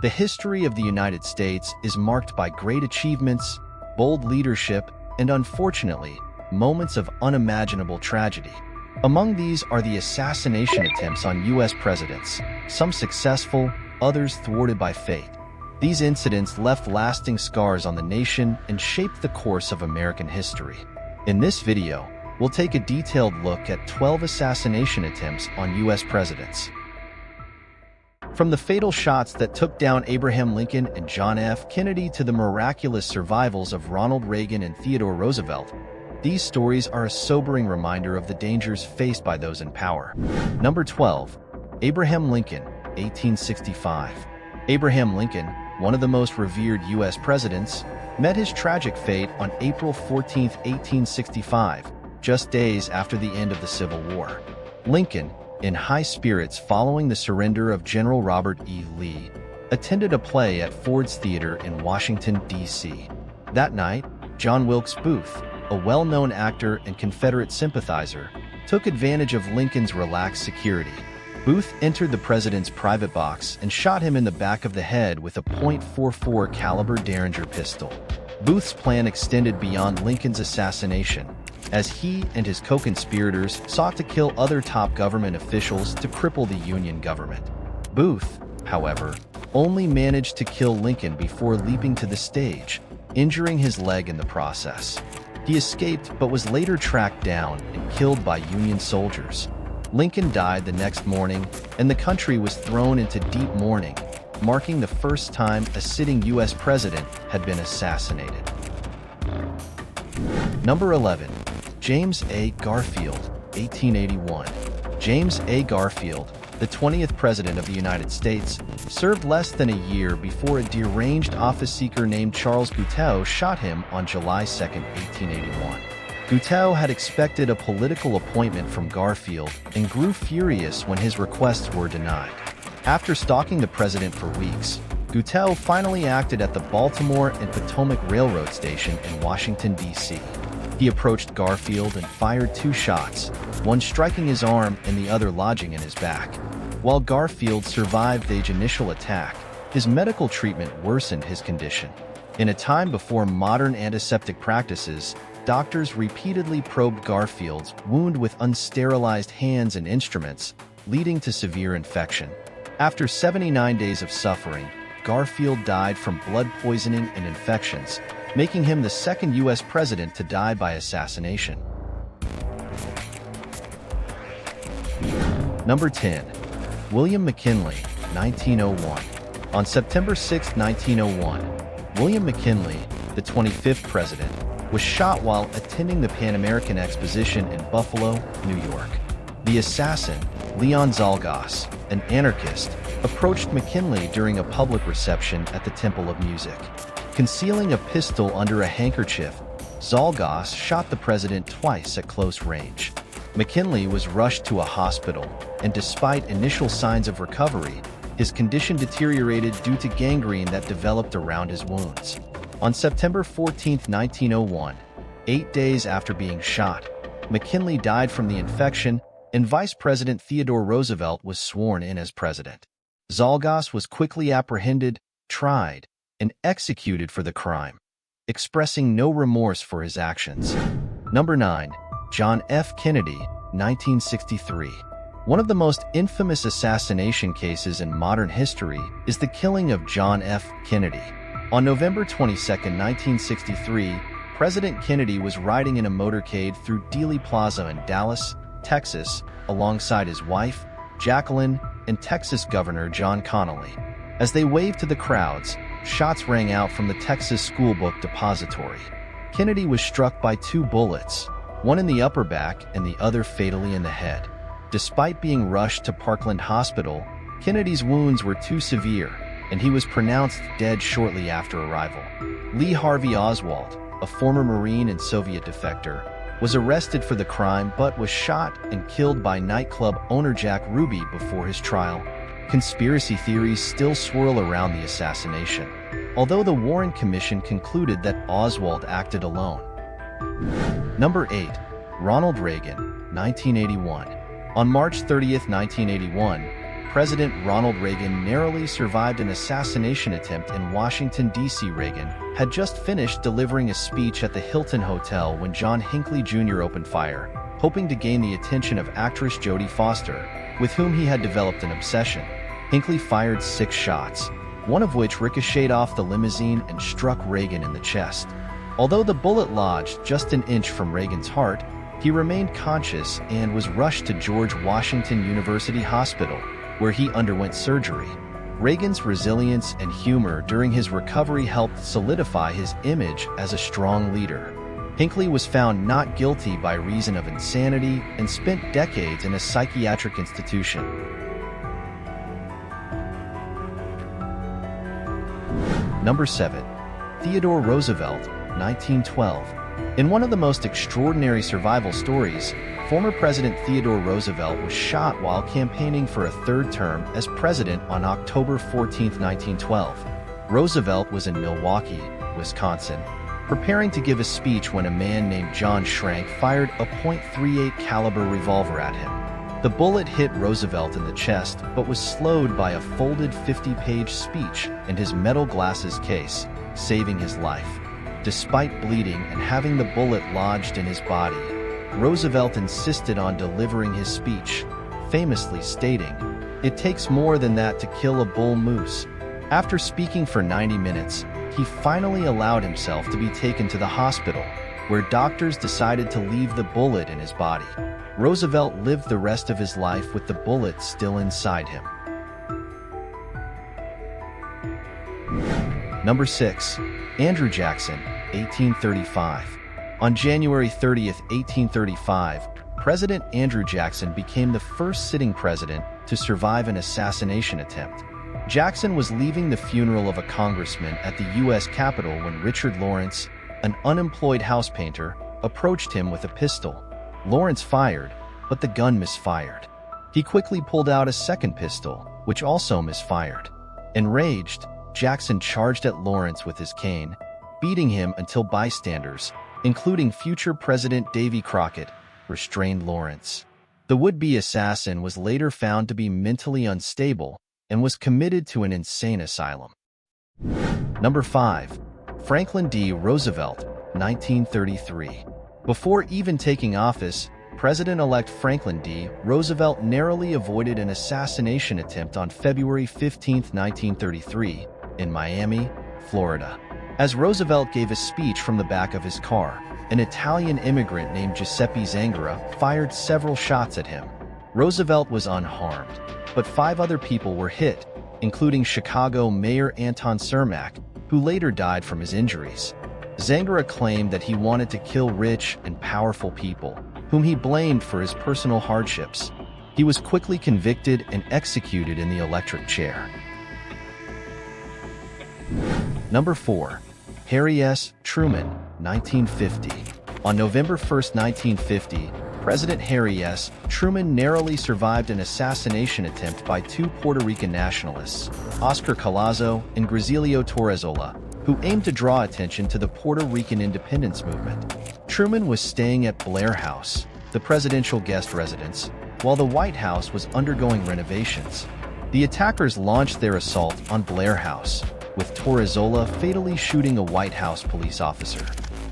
The history of the United States is marked by great achievements, bold leadership, and unfortunately, moments of unimaginable tragedy. Among these are the assassination attempts on U.S. presidents, some successful, others thwarted by fate. These incidents left lasting scars on the nation and shaped the course of American history. In this video, we'll take a detailed look at 12 assassination attempts on U.S. presidents. From the fatal shots that took down Abraham Lincoln and John F. Kennedy to the miraculous survivals of Ronald Reagan and Theodore Roosevelt, these stories are a sobering reminder of the dangers faced by those in power. Number 12. Abraham Lincoln, 1865. Abraham Lincoln, one of the most revered U.S. presidents, met his tragic fate on April 14, 1865, just days after the end of the Civil War. Lincoln, in high spirits following the surrender of General Robert E. Lee, attended a play at Ford's Theater in Washington, D.C. That night, John Wilkes Booth, a well-known actor and Confederate sympathizer, took advantage of Lincoln's relaxed security. Booth entered the president's private box and shot him in the back of the head with a .44 caliber Derringer pistol. Booth's plan extended beyond Lincoln's assassination, as he and his co-conspirators sought to kill other top government officials to cripple the Union government. Booth, however, only managed to kill Lincoln before leaping to the stage, injuring his leg in the process. He escaped but was later tracked down and killed by Union soldiers. Lincoln died the next morning, and the country was thrown into deep mourning, marking the first time a sitting U.S. president had been assassinated. Number 11. James A. Garfield, 1881. James A. Garfield, the 20th President of the United States, served less than a year before a deranged office seeker named Charles Guiteau shot him on July 2, 1881. Guiteau had expected a political appointment from Garfield and grew furious when his requests were denied. After stalking the president for weeks, Guiteau finally acted at the Baltimore and Potomac Railroad Station in Washington, D.C. He approached Garfield and fired 2 shots, one striking his arm and the other lodging in his back. While Garfield survived the initial attack, his medical treatment worsened his condition. In a time before modern antiseptic practices, doctors repeatedly probed Garfield's wound with unsterilized hands and instruments, leading to severe infection. After 79 days of suffering, Garfield died from blood poisoning and infections, making him the second U.S. president to die by assassination. Number 10. William McKinley, 1901. On September 6, 1901, William McKinley, the 25th president, was shot while attending the Pan American Exposition in Buffalo, New York. The assassin, Leon Czolgosz, an anarchist, approached McKinley during a public reception at the Temple of Music. Concealing a pistol under a handkerchief, Czolgosz shot the president twice at close range. McKinley was rushed to a hospital, and despite initial signs of recovery, his condition deteriorated due to gangrene that developed around his wounds. On September 14, 1901, 8 days after being shot, McKinley died from the infection, and Vice President Theodore Roosevelt was sworn in as president. Czolgosz was quickly apprehended, tried, and executed for the crime, expressing no remorse for his actions. Number 9. John F. Kennedy, 1963. One of the most infamous assassination cases in modern history is the killing of John F. Kennedy. On November 22, 1963, President Kennedy was riding in a motorcade through Dealey Plaza in Dallas, Texas, alongside his wife, Jacqueline, and Texas Governor John Connally. As they waved to the crowds, shots rang out from the Texas Schoolbook Depository. Kennedy was struck by 2 bullets, one in the upper back and the other fatally in the head. Despite being rushed to Parkland Hospital, Kennedy's wounds were too severe, and he was pronounced dead shortly after arrival. Lee Harvey Oswald, a former Marine and Soviet defector, was arrested for the crime but was shot and killed by nightclub owner Jack Ruby before his trial. Conspiracy theories still swirl around the assassination, although the Warren Commission concluded that Oswald acted alone. Number 8. Ronald Reagan, 1981. On March 30, 1981, President Ronald Reagan narrowly survived an assassination attempt in Washington, D.C. Reagan had just finished delivering a speech at the Hilton Hotel when John Hinckley Jr. opened fire, hoping to gain the attention of actress Jodie Foster, with whom he had developed an obsession. Hinckley fired 6 shots, one of which ricocheted off the limousine and struck Reagan in the chest. Although the bullet lodged just an inch from Reagan's heart, he remained conscious and was rushed to George Washington University Hospital, where he underwent surgery. Reagan's resilience and humor during his recovery helped solidify his image as a strong leader. Hinckley was found not guilty by reason of insanity and spent decades in a psychiatric institution. Number 7. Theodore Roosevelt, 1912. In one of the most extraordinary survival stories, former President Theodore Roosevelt was shot while campaigning for a third term as president on October 14, 1912. Roosevelt was in Milwaukee, Wisconsin, preparing to give a speech when a man named John Schrank fired a .38 caliber revolver at him. The bullet hit Roosevelt in the chest but was slowed by a folded 50-page speech and his metal glasses case, saving his life. Despite bleeding and having the bullet lodged in his body, Roosevelt insisted on delivering his speech, famously stating, "It takes more than that to kill a bull moose." After speaking for 90 minutes, he finally allowed himself to be taken to the hospital, where doctors decided to leave the bullet in his body. Roosevelt lived the rest of his life with the bullet still inside him. Number 6. Andrew Jackson, 1835. On January 30, 1835, President Andrew Jackson became the first sitting president to survive an assassination attempt. Jackson was leaving the funeral of a congressman at the U.S. Capitol when Richard Lawrence, an unemployed house painter, approached him with a pistol. Lawrence fired, but the gun misfired. He quickly pulled out a second pistol, which also misfired. Enraged, Jackson charged at Lawrence with his cane, beating him until bystanders, including future President Davy Crockett, restrained Lawrence. The would-be assassin was later found to be mentally unstable and was committed to an insane asylum. Number 5. Franklin D. Roosevelt, 1933. Before even taking office, President-elect Franklin D. Roosevelt narrowly avoided an assassination attempt on February 15, 1933, in Miami, Florida. As Roosevelt gave a speech from the back of his car, an Italian immigrant named Giuseppe Zangara fired several shots at him. Roosevelt was unharmed, but 5 other people were hit, including Chicago Mayor Anton Cermak, who later died from his injuries. Zangara claimed that he wanted to kill rich and powerful people, whom he blamed for his personal hardships. He was quickly convicted and executed in the electric chair. Number 4. Harry S. Truman, 1950. On November 1, 1950, President Harry S. Truman narrowly survived an assassination attempt by 2 Puerto Rican nationalists, Oscar Collazo and Gracilio Torrezola, who aimed to draw attention to the Puerto Rican independence movement. Truman was staying at Blair House, the presidential guest residence, while the White House was undergoing renovations. The attackers launched their assault on Blair House, with Torrezola fatally shooting a White House police officer.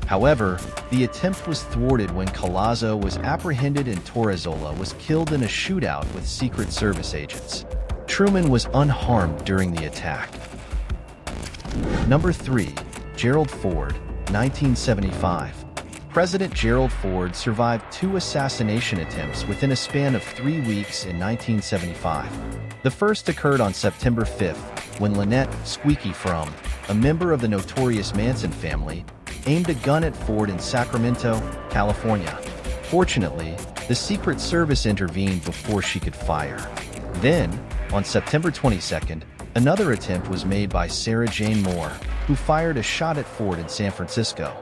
However, the attempt was thwarted when Collazo was apprehended and Torrezola was killed in a shootout with Secret Service agents. Truman was unharmed during the attack. Number 3. Gerald Ford, 1975. President Gerald Ford survived 2 assassination attempts within a span of 3 weeks in 1975. The first occurred on September 5th, when Lynette Squeaky Frum, a member of the notorious Manson family, aimed a gun at Ford in Sacramento, California. Fortunately, the Secret Service intervened before she could fire. Then, on September 22nd, another attempt was made by Sarah Jane Moore, who fired a shot at Ford in San Francisco.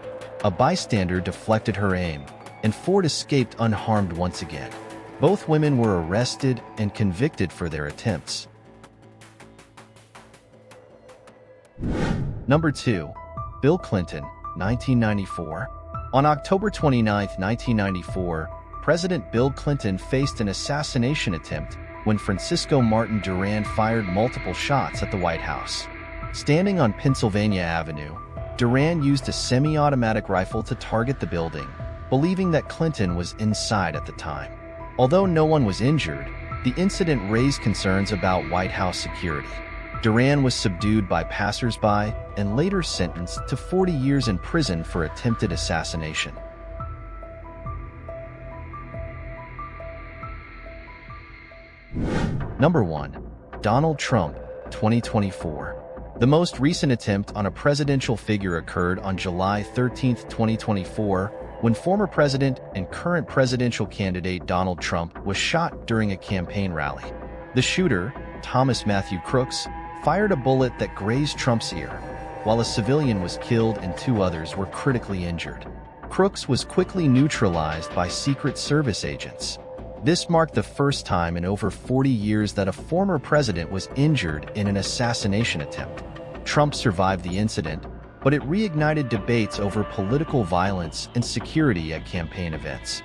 A bystander deflected her aim, and Ford escaped unharmed once again. Both women were arrested and convicted for their attempts. Number 2. Bill Clinton, 1994. On October 29, 1994, President Bill Clinton faced an assassination attempt when Francisco Martin Durand fired multiple shots at the White House. Standing on Pennsylvania Avenue, Durand used a semi-automatic rifle to target the building, believing that Clinton was inside at the time. Although no one was injured, the incident raised concerns about White House security. Durand was subdued by passers-by and later sentenced to 40 years in prison for attempted assassination. Number 1. Donald Trump, 2024. The most recent attempt on a presidential figure occurred on July 13, 2024, when former president and current presidential candidate Donald Trump was shot during a campaign rally. The shooter, Thomas Matthew Crooks, fired a bullet that grazed Trump's ear, while a civilian was killed and 2 others were critically injured. Crooks was quickly neutralized by Secret Service agents. This marked the first time in over 40 years that a former president was injured in an assassination attempt. Trump survived the incident, but it reignited debates over political violence and security at campaign events.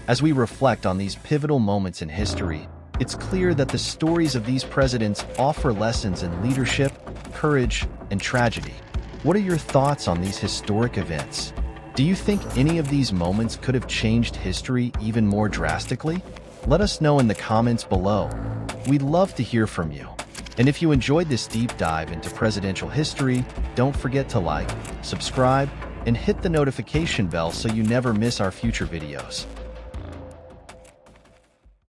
As we reflect on these pivotal moments in history, it's clear that the stories of these presidents offer lessons in leadership, courage, and tragedy. What are your thoughts on these historic events? Do you think any of these moments could have changed history even more drastically? Let us know in the comments below. We'd love to hear from you. And if you enjoyed this deep dive into presidential history, don't forget to like, subscribe, and hit the notification bell so you never miss our future videos.